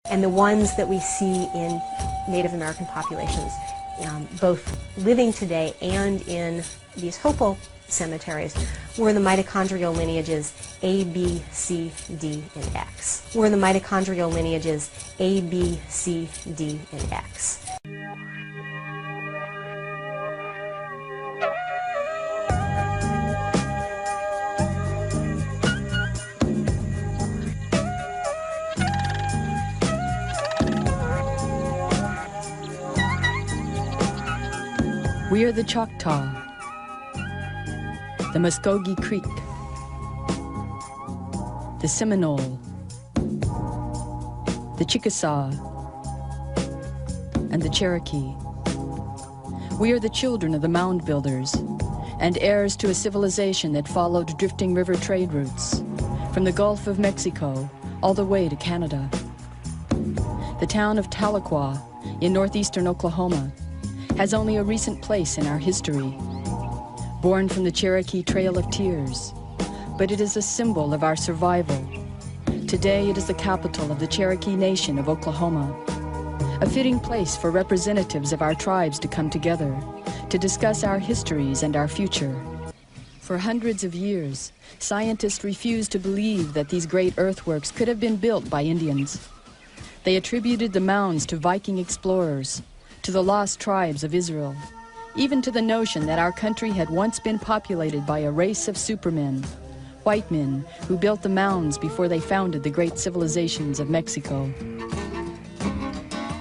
and the ones that we see in Native American populations, both living today and in these Hopal cemeteries, were the mitochondrial lineages A, B, C, D, and X. Were the mitochondrial lineages A, B, C, D, and X. We are the Choctaw, the Muskogee Creek, the Seminole, the Chickasaw, and the Cherokee. We are the children of the mound builders and heirs to a civilization that followed drifting river trade routes from the Gulf of Mexico all the way to Canada. The town of Tahlequah in northeastern Oklahoma has only a recent place in our history. Born from the Cherokee Trail of Tears, but it is a symbol of our survival. Today it is the capital of the Cherokee Nation of Oklahoma, a fitting place for representatives of our tribes to come together to discuss our histories and our future. For hundreds of years, scientists refused to believe that these great earthworks could have been built by Indians. They attributed the mounds to Viking explorers, to the lost tribes of Israel, even to the notion that our country had once been populated by a race of supermen, white men who built the mounds before they founded the great civilizations of Mexico.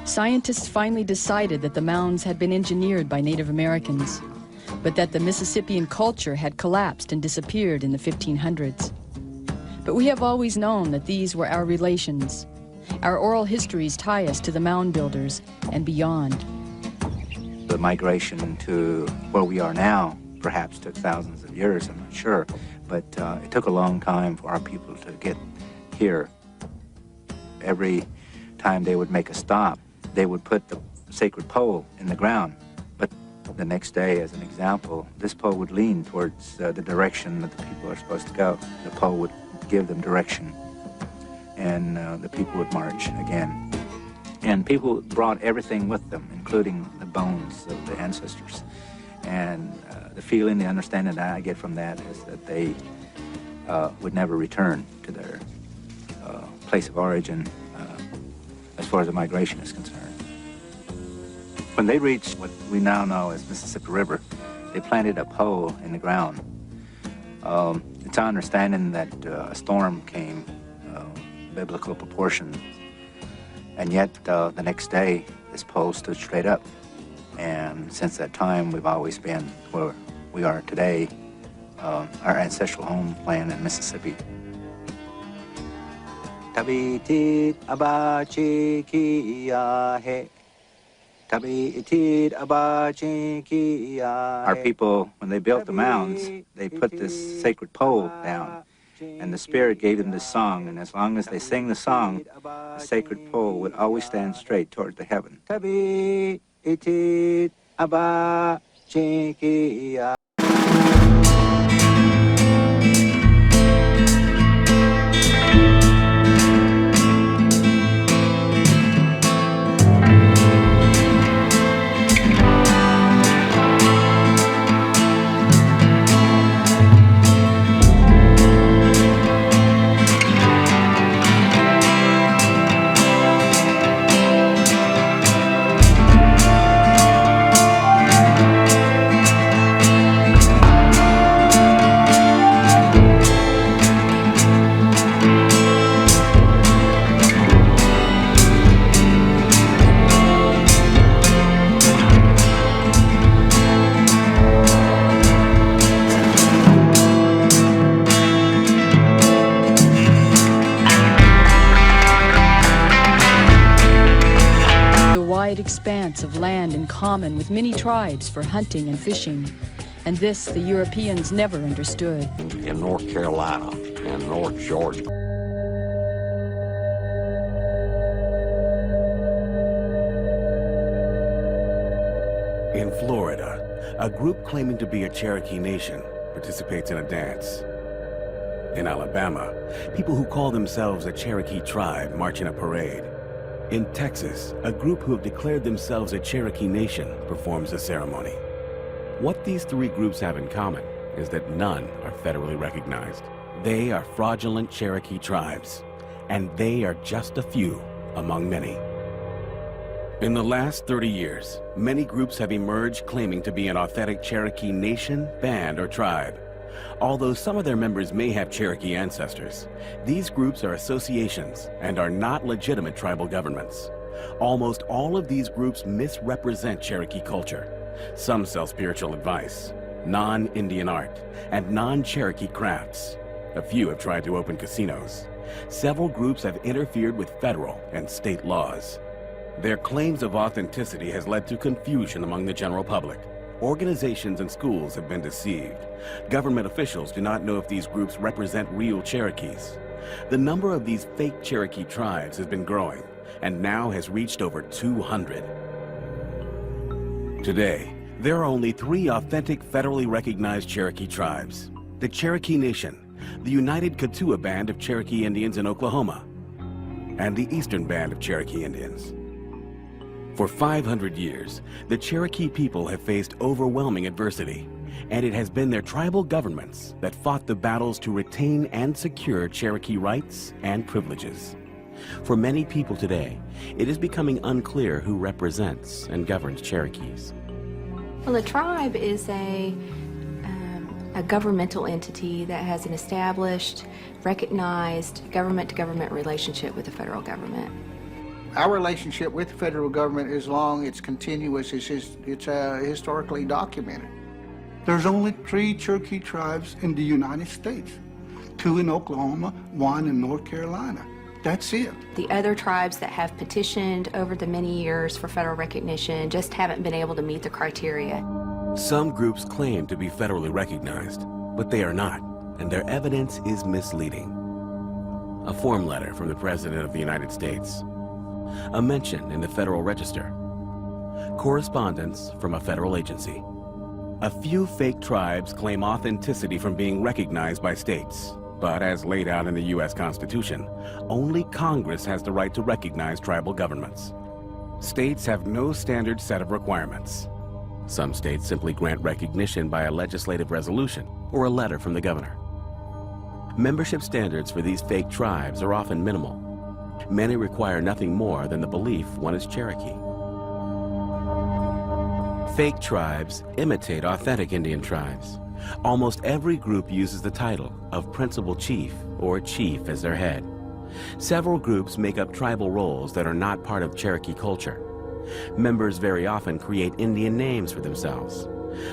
Scientists finally decided that the mounds had been engineered by Native Americans, but that the Mississippian culture had collapsed and disappeared in the 1500s. But we have always known that these were our relations. Our oral histories tie us to the mound builders and beyond. The migration to where we are now perhaps took thousands of years, I'm not sure, but it took a long time for our people to get here. Every time they would make a stop, they would put the sacred pole in the ground, but the next day, as an example, this pole would lean towards the direction that the people are supposed to go. The pole would give them direction, and the people would march again. And people brought everything with them, including the bones of the ancestors. And the feeling, the understanding that I get from that is that they would never return to their place of origin as far as the migration is concerned. When they reached what we now know as Mississippi River, they planted a pole in the ground. It's our understanding that a storm came, biblical proportions, and yet the next day this pole stood straight up. And since that time we've always been where we are today, our ancestral homeland in Mississippi. Tabitit abachikiyahe. Our people, when they built the mounds, they put this sacred pole down, and the spirit gave them this song, and as long as they sang the song, the sacred pole would always stand straight towards the heaven. Expanse of land in common with many tribes for hunting and fishing, and this the Europeans never understood. In North Carolina and North Georgia. In Florida, a group claiming to be a Cherokee nation participates in a dance. In Alabama, people who call themselves a Cherokee tribe march in a parade. In Texas, a group who have declared themselves a Cherokee Nation performs a ceremony. What these three groups have in common is that none are federally recognized. They are fraudulent Cherokee tribes, and they are just a few among many. In the last 30 years, many groups have emerged claiming to be an authentic Cherokee nation, band, or tribe. Although some of their members may have Cherokee ancestors, these groups are associations and are not legitimate tribal governments. Almost all of these groups misrepresent Cherokee culture. Some sell spiritual advice, non-Indian art, and non-Cherokee crafts. A few have tried to open casinos. Several groups have interfered with federal and state laws. Their claims of authenticity has led to confusion among the general public. Organizations and schools have been deceived. Government officials do not know if these groups represent real Cherokees. The number of these fake Cherokee tribes has been growing and now has reached over 200. Today, there are only 3 authentic federally recognized Cherokee tribes: the Cherokee Nation, the United Kituwa Band of Cherokee Indians in Oklahoma, and the Eastern Band of Cherokee Indians. For 500 years, the Cherokee people have faced overwhelming adversity, and it has been their tribal governments that fought the battles to retain and secure Cherokee rights and privileges. For many people today, it is becoming unclear who represents and governs Cherokees. Well, a tribe is a governmental entity that has an established, recognized government-to-government relationship with the federal government. Our relationship with the federal government is long, it's continuous, it's historically documented. There's only 3 Cherokee tribes in the United States, 2 in Oklahoma, 1 in North Carolina. That's it. The other tribes that have petitioned over the many years for federal recognition just haven't been able to meet the criteria. Some groups claim to be federally recognized, but they are not, and their evidence is misleading. A form letter from the President of the United States, a mention in the Federal Register, correspondence from a federal agency. A few fake tribes claim authenticity from being recognized by states, but as laid out in the U.S. Constitution, only Congress has the right to recognize tribal governments. States have no standard set of requirements. Some states simply grant recognition by a legislative resolution or a letter from the governor. Membership standards for these fake tribes are often minimal. Many require nothing more than the belief one is Cherokee. Fake tribes imitate authentic Indian tribes. Almost every group uses the title of principal chief or chief as their head. Several groups make up tribal roles that are not part of Cherokee culture. Members very often create Indian names for themselves.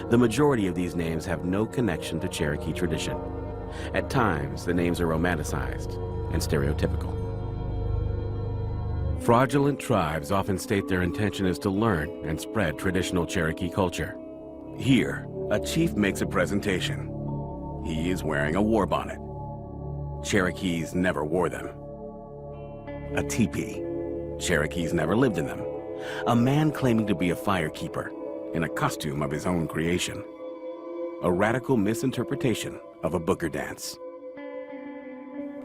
The majority of these names have no connection to Cherokee tradition. At times, the names are romanticized and stereotypical. Fraudulent tribes often state their intention is to learn and spread traditional Cherokee culture. Here, a chief makes a presentation. He is wearing a war bonnet. Cherokees never wore them. A teepee. Cherokees never lived in them. A man claiming to be a firekeeper in a costume of his own creation. A radical misinterpretation of a booger dance.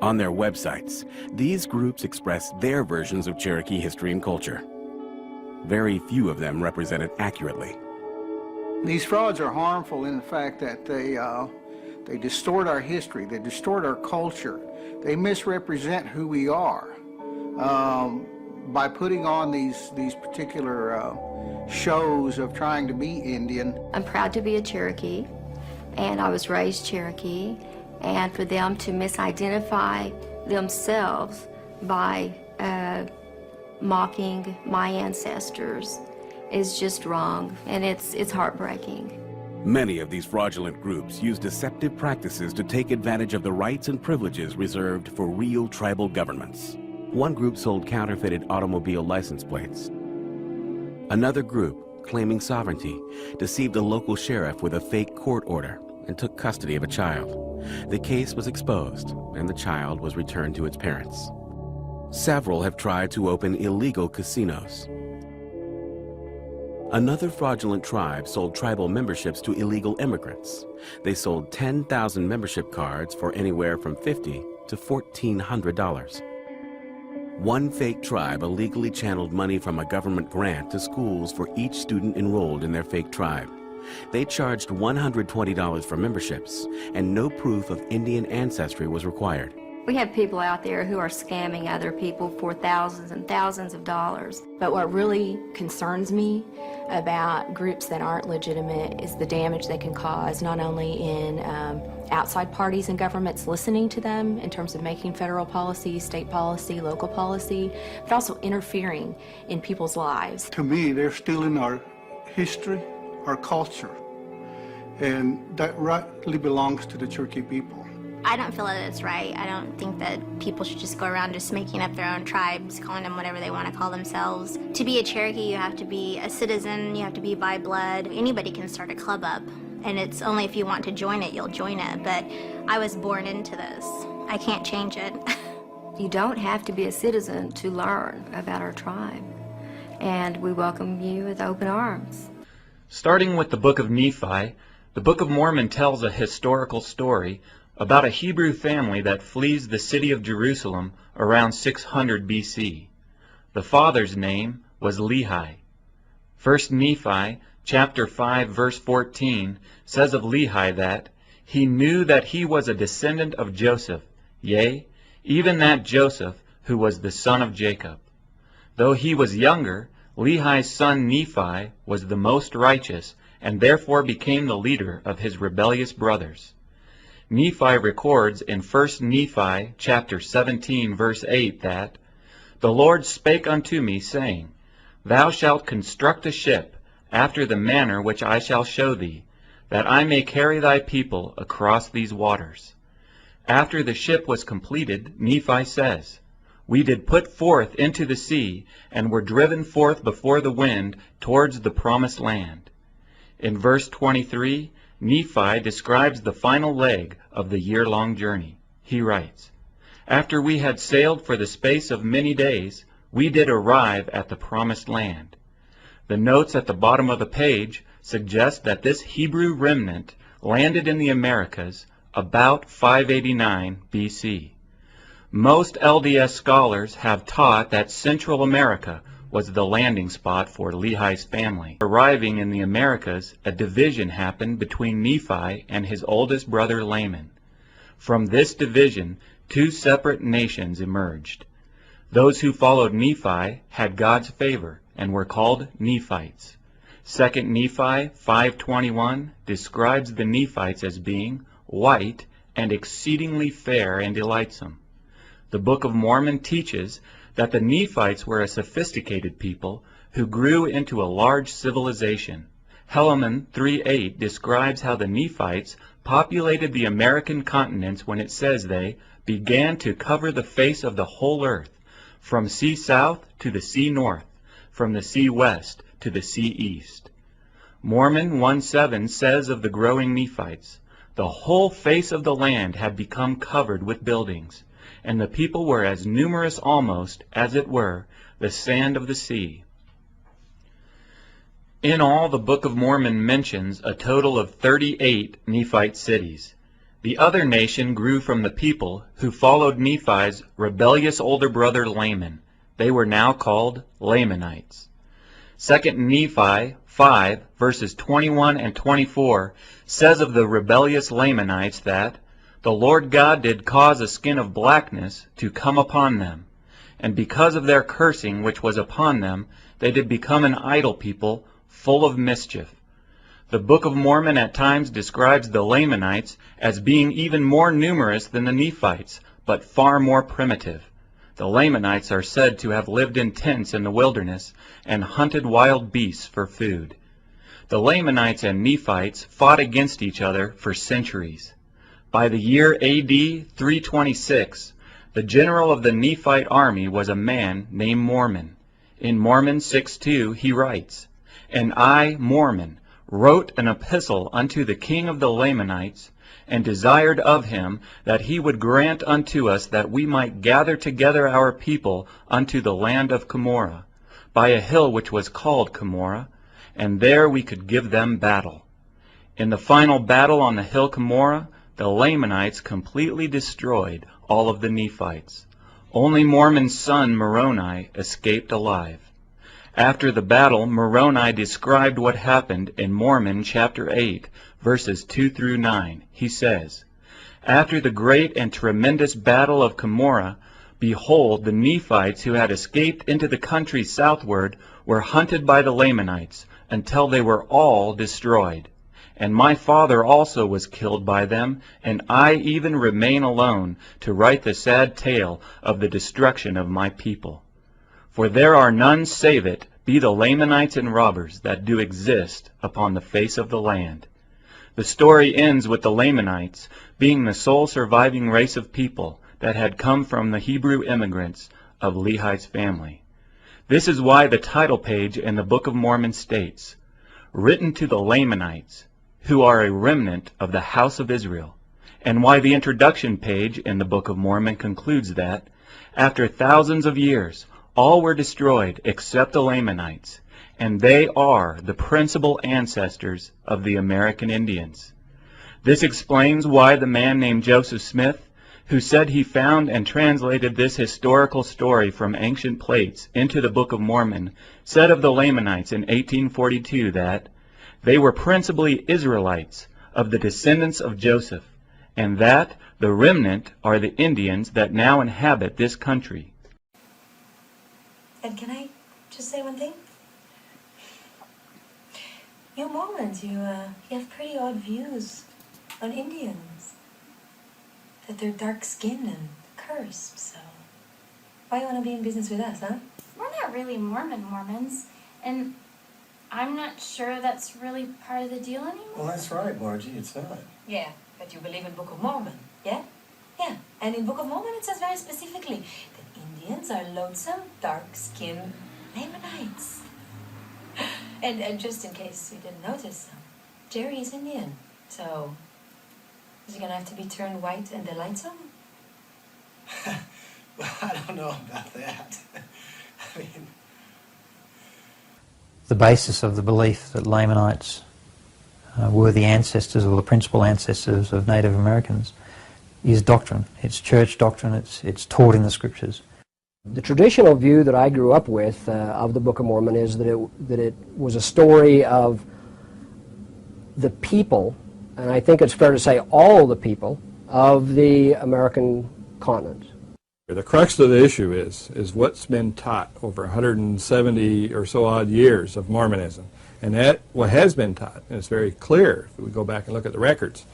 On their websites, these groups express their versions of Cherokee history and culture. Very few of them represent it accurately. These frauds are harmful in the fact that they distort our history, they distort our culture, they misrepresent who we are by putting on these particular shows of trying to be Indian. I'm proud to be a Cherokee, and I was raised Cherokee, and for them to misidentify themselves by mocking my ancestors is just wrong, and it's heartbreaking. Many of these fraudulent groups use deceptive practices to take advantage of the rights and privileges reserved for real tribal governments. One group sold counterfeited automobile license plates. Another group, claiming sovereignty, deceived a local sheriff with a fake court order and took custody of a child. The case was exposed, and the child was returned to its parents. Several have tried to open illegal casinos. Another fraudulent tribe sold tribal memberships to illegal immigrants. They sold 10,000 membership cards for anywhere from $50 to $1,400. One fake tribe illegally channeled money from a government grant to schools for each student enrolled in their fake tribe. They charged $120 for memberships, and no proof of Indian ancestry was required. We have people out there who are scamming other people for thousands and thousands of dollars. But what really concerns me about groups that aren't legitimate is the damage they can cause, not only in outside parties and governments listening to them in terms of making federal policy, state policy, local policy, but also interfering in people's lives. To me, they're stealing our history, our culture, and that rightly belongs to the Cherokee people. I don't feel that it's right. I don't think that people should just go around just making up their own tribes, calling them whatever they want to call themselves. To be a Cherokee, you have to be a citizen, you have to be by blood. Anybody can start a club up, and it's only if you want to join it, you'll join it. But I was born into this. I can't change it. You don't have to be a citizen to learn about our tribe, and we welcome you with open arms. Starting with the Book of Nephi, the Book of Mormon tells a historical story about a Hebrew family that flees the city of Jerusalem around 600 BC. The father's name was Lehi. 1 Nephi chapter 5 verse 14 says of Lehi that he knew that he was a descendant of Joseph, yea, even that Joseph who was the son of Jacob. Though he was younger, Lehi's son Nephi was the most righteous and therefore became the leader of his rebellious brothers. Nephi records in 1 Nephi chapter 17 verse 8 that, "The Lord spake unto me, saying, Thou shalt construct a ship, after the manner which I shall show thee, that I may carry thy people across these waters." After the ship was completed, Nephi says, "We did put forth into the sea, and were driven forth before the wind towards the promised land." In verse 23, Nephi describes the final leg of the year-long journey. He writes, "After we had sailed for the space of many days, we did arrive at the promised land." The notes at the bottom of the page suggest that this Hebrew remnant landed in the Americas about 589 BC. Most LDS scholars have taught that Central America was the landing spot for Lehi's family. Arriving in the Americas, a division happened between Nephi and his oldest brother Laman. From this division, two separate nations emerged. Those who followed Nephi had God's favor and were called Nephites. 2 Nephi 5:21 describes the Nephites as being white and exceedingly fair and delightsome. The Book of Mormon teaches that the Nephites were a sophisticated people who grew into a large civilization. Helaman 3:8 describes how the Nephites populated the American continents when it says they began to cover the face of the whole earth, from sea south to the sea north, from the sea west to the sea east. Mormon 1:7 says of the growing Nephites, "The whole face of the land had become covered with buildings, and the people were as numerous almost, as it were, the sand of the sea." In all, the Book of Mormon mentions a total of 38 Nephite cities. The other nation grew from the people who followed Nephi's rebellious older brother Laman. They were now called Lamanites. 2 Nephi 5, verses 21 and 24 says of the rebellious Lamanites that, "The Lord God did cause a skin of blackness to come upon them, and because of their cursing which was upon them, they did become an idle people, full of mischief." The Book of Mormon at times describes the Lamanites as being even more numerous than the Nephites, but far more primitive. The Lamanites are said to have lived in tents in the wilderness and hunted wild beasts for food. The Lamanites and Nephites fought against each other for centuries. By the year AD 326, the general of the Nephite army was a man named Mormon. In Mormon 6:2 he writes, "And I, Mormon, wrote an epistle unto the king of the Lamanites, and desired of him that he would grant unto us that we might gather together our people unto the land of Cumorah, by a hill which was called Cumorah, and there we could give them battle." In the final battle on the hill Cumorah, the Lamanites completely destroyed all of the Nephites. Only Mormon's son Moroni escaped alive. After the battle, Moroni described what happened in Mormon chapter 8, verses 2 through 9. He says, "After the great and tremendous battle of Cumorah, behold, the Nephites who had escaped into the country southward were hunted by the Lamanites until they were all destroyed. And my father also was killed by them, and I even remain alone to write the sad tale of the destruction of my people. For there are none save it, be the Lamanites and robbers that do exist upon the face of the land." The story ends with the Lamanites being the sole surviving race of people that had come from the Hebrew immigrants of Lehi's family. This is why the title page in the Book of Mormon states, "Written to the Lamanites, who are a remnant of the house of Israel," and why the introduction page in the Book of Mormon concludes that, after thousands of years, all were destroyed except the Lamanites, and they are the principal ancestors of the American Indians. This explains why the man named Joseph Smith, who said he found and translated this historical story from ancient plates into the Book of Mormon, said of the Lamanites in 1842 that they were principally Israelites of the descendants of Joseph, and that the remnant are the Indians that now inhabit this country. And can I just say one thing? You Mormons, you have pretty odd views on Indians. That they're dark-skinned and cursed, so why you want to be in business with us, huh? We're not really Mormons, and I'm not sure that's really part of the deal anymore. Well, that's right, Margie, it's not. Yeah, but you believe in Book of Mormon, yeah? Yeah, and in Book of Mormon it says very specifically that Indians are lonesome, dark-skinned Lamanites. And just in case you didn't notice, Jerry is Indian, so is he going to have to be turned white and delightsome? Well, I don't know about that. I mean, the basis of the belief that Lamanites were the ancestors or the principal ancestors of Native Americans is doctrine. It's church doctrine. It's taught in the scriptures. The traditional view that I grew up with of the Book of Mormon is that it was a story of the people, and I think it's fair to say all the people, of the American continent. The crux of the issue is what's been taught over 170 or so odd years of Mormonism. And that, what has been taught, and it's very clear if we go back and look at the records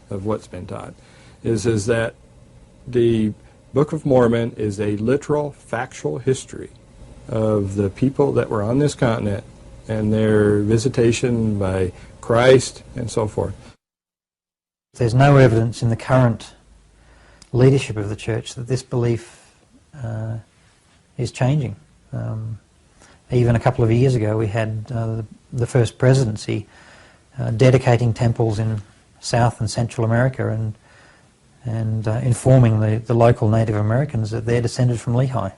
of what's been taught, is that the Book of Mormon is a literal, factual history of the people that were on this continent and their visitation by Christ and so forth. There's no evidence in the current leadership of the church that this belief is changing. Even a couple of years ago we had the first presidency dedicating temples in South and Central America and informing the local Native Americans that they're descended from Lehi.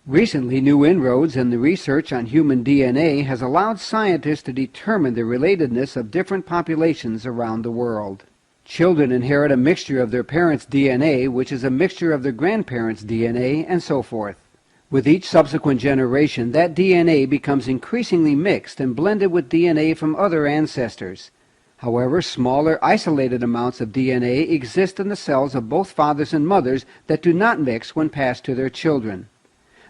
Recently, new inroads in the research on human DNA has allowed scientists to determine the relatedness of different populations around the world. Children inherit a mixture of their parents' DNA, which is a mixture of their grandparents' DNA, and so forth. With each subsequent generation, that DNA becomes increasingly mixed and blended with DNA from other ancestors. However, smaller, isolated amounts of DNA exist in the cells of both fathers and mothers that do not mix when passed to their children.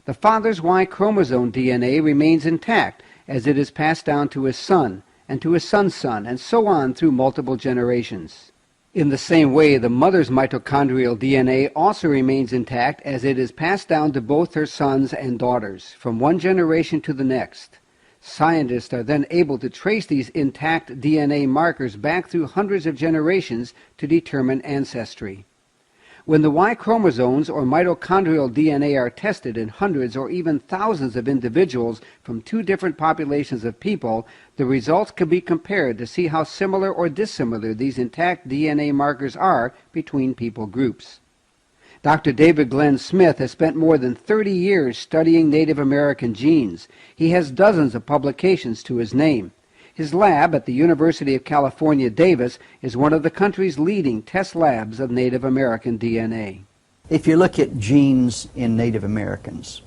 The father's Y chromosome DNA remains intact as it is passed down to his son, and to his son's son, and so on through multiple generations. In the same way, the mother's mitochondrial DNA also remains intact as it is passed down to both her sons and daughters, from one generation to the next. Scientists are then able to trace these intact DNA markers back through hundreds of generations to determine ancestry. When the Y chromosomes or mitochondrial DNA are tested in hundreds or even thousands of individuals from two different populations of people, the results can be compared to see how similar or dissimilar these intact DNA markers are between people groups. Dr. David Glenn Smith has spent more than 30 years studying Native American genes. He has dozens of publications to his name. His lab at the University of California, Davis, is one of the country's leading test labs of Native American DNA. If you look at genes in Native Americans,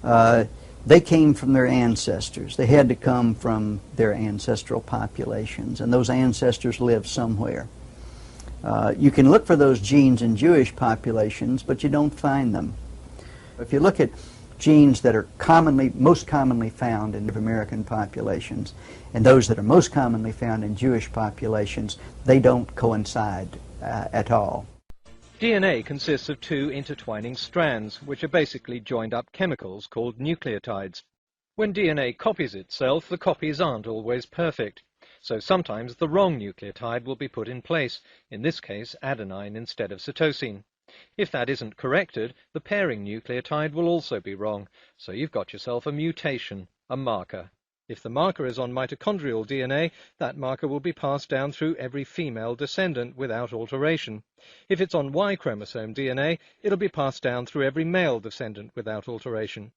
they came from their ancestors. They had to come from their ancestral populations, and those ancestors lived somewhere. You can look for those genes in Jewish populations, but you don't find them. If you look at genes that are most commonly found in Native American populations, and those that are most commonly found in Jewish populations, they don't coincide at all. DNA consists of two intertwining strands, which are basically joined-up chemicals called nucleotides. When DNA copies itself, the copies aren't always perfect, so sometimes the wrong nucleotide will be put in place, in this case adenine instead of cytosine. If that isn't corrected, the pairing nucleotide will also be wrong, so you've got yourself a mutation, a marker. If the marker is on mitochondrial DNA, that marker will be passed down through every female descendant without alteration. If it's on Y chromosome DNA, it'll be passed down through every male descendant without alteration.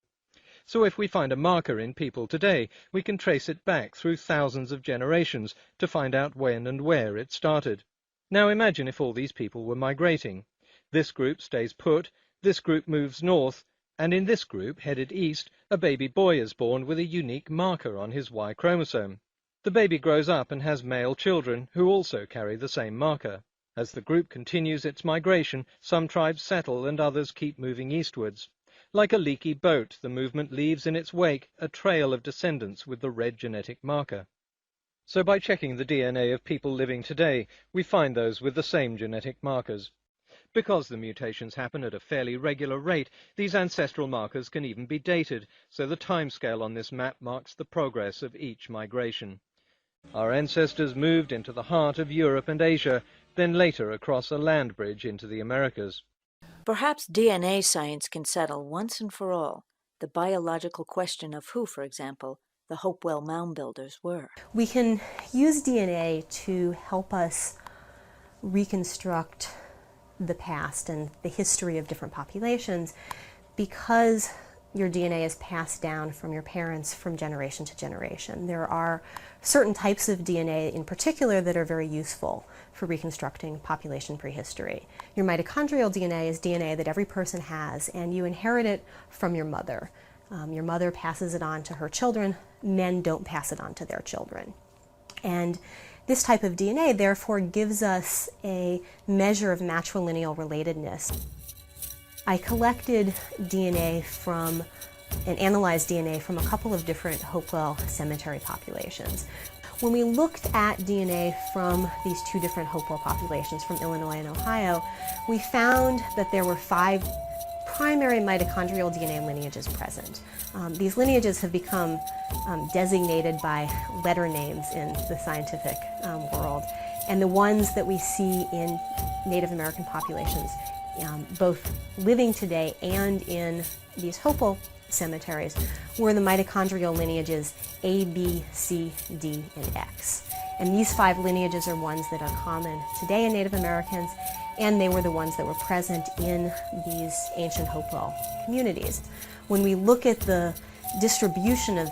So if we find a marker in people today, we can trace it back through thousands of generations to find out when and where it started. Now imagine if all these people were migrating. This group stays put, this group moves north, and in this group, headed east, a baby boy is born with a unique marker on his Y chromosome. The baby grows up and has male children who also carry the same marker. As the group continues its migration, some tribes settle and others keep moving eastwards. Like a leaky boat, the movement leaves in its wake a trail of descendants with the red genetic marker. So by checking the DNA of people living today, we find those with the same genetic markers. Because the mutations happen at a fairly regular rate, these ancestral markers can even be dated, so the timescale on this map marks the progress of each migration. Our ancestors moved into the heart of Europe and Asia, then later across a land bridge into the Americas. Perhaps DNA science can settle once and for all the biological question of who, for example, the Hopewell mound builders were. We can use DNA to help us reconstruct the past and the history of different populations because your DNA is passed down from your parents from generation to generation. There are certain types of DNA in particular that are very useful for reconstructing population prehistory. Your mitochondrial DNA is DNA that every person has, and you inherit it from your mother. Your mother passes it on to her children. Men don't pass it on to their children. And this type of DNA, therefore, gives us a measure of matrilineal relatedness. I collected DNA from and analyzed DNA from a couple of different Hopewell cemetery populations. When we looked at DNA from these two different Hopewell populations, from Illinois and Ohio, we found that there were 5 primary mitochondrial DNA lineages present. These lineages have become designated by letter names in the scientific world, and the ones that we see in Native American populations, both living today and in these Hopewell cemeteries, were the mitochondrial lineages A, B, C, D, and X. And these 5 lineages are ones that are common today in Native Americans, and they were the ones that were present in these ancient Hopewell communities. When we look at the distribution of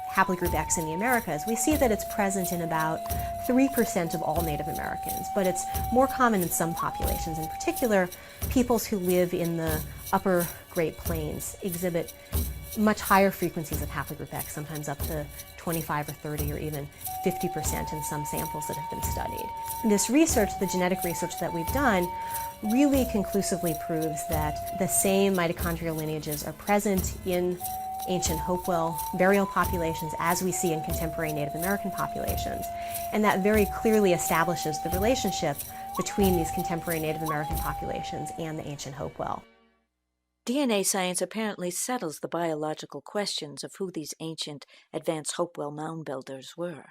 haplogroup X in the Americas, we see that it's present in about 3% of all Native Americans, but it's more common in some populations. In particular, peoples who live in the upper Great Plains exhibit much higher frequencies of haplogroup X, sometimes up to 25 or 30 or even 50% in some samples that have been studied. This research, the genetic research that we've done, really conclusively proves that the same mitochondrial lineages are present in ancient Hopewell burial populations as we see in contemporary Native American populations. And that very clearly establishes the relationship between these contemporary Native American populations and the ancient Hopewell. DNA science apparently settles the biological questions of who these ancient, advanced Hopewell mound builders were.